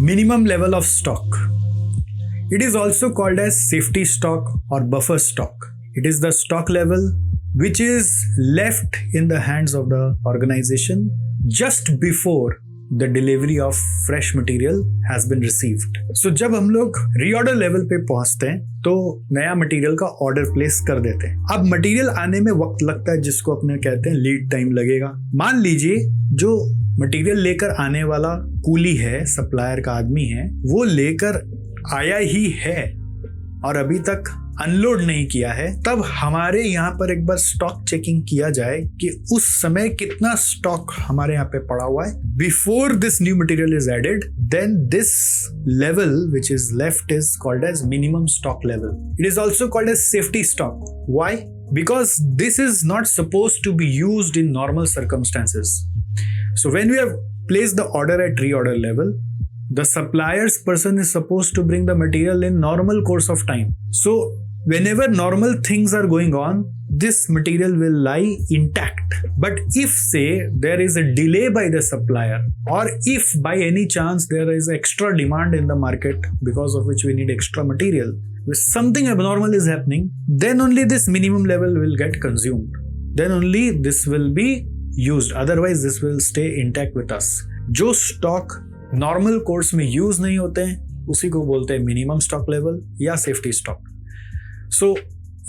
minimum level of stock. It is also called as safety stock or buffer stock. It is the stock level which is left in the hands of the organization just before the delivery of fresh material has been received. So जब हम लोग reorder level पे पहुंचते हैं तो नया material का order place कर देते हैं. अब मटेरियल आने में वक्त लगता है जिसको अपने कहते हैं लीड टाइम लगेगा. मान लीजिए जो मटेरियल लेकर आने वाला कूली है, सप्लायर का आदमी है, वो लेकर आया ही है और अभी तक अनलोड नहीं किया है, तब हमारे यहाँ पर एक बार स्टॉक चेकिंग किया जाए कि उस समय कितना स्टॉक हमारे यहाँ पे पड़ा हुआ है. Before this new material is added, then this level which is left is called as minimum stock level. It is also called as safety stock. Why? Because this is not supposed to be used in normal circumstances. So when we have placed the order at reorder level, the supplier's person is supposed to bring the material in normal course of time. So whenever normal things are going on, this material will lie intact. But if say there is a delay by the supplier, or if by any chance there is extra demand in the market because of which we need extra material, if something abnormal is happening, then only this minimum level will get consumed. Then only this will be used. Otherwise this will stay intact with us. जो stock normal course में use नहीं होते हैं उसी को बोलते हैं minimum stock level या सेफ्टी स्टॉक. सो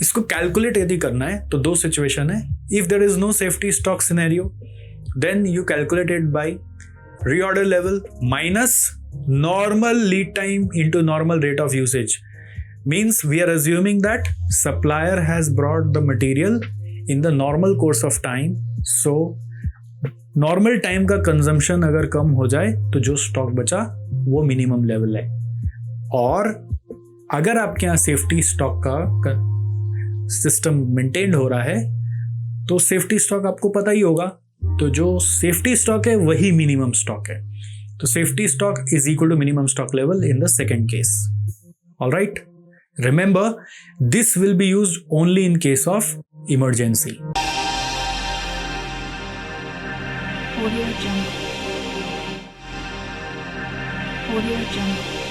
इसको कैलकुलेट यदि करना है तो दो सिचुएशन है. If there is no safety stock scenario, then you calculate it by reorder level minus normal lead time into normal rate of usage. Means we are assuming that supplier has brought the material in the normal course of time. So normal time का consumption अगर कम हो जाए तो जो stock बचा वो minimum level है. और अगर आपके यहाँ सेफ्टी स्टॉक का सिस्टम मेंटेन हो रहा है तो सेफ्टी स्टॉक आपको पता ही होगा. तो जो सेफ्टी स्टॉक है वही मिनिमम स्टॉक है. तो safety stock is equal to minimum stock level in the second case. All right. Remember, this will be used only in case of emergency. Audio Jungle. Audio Jungle.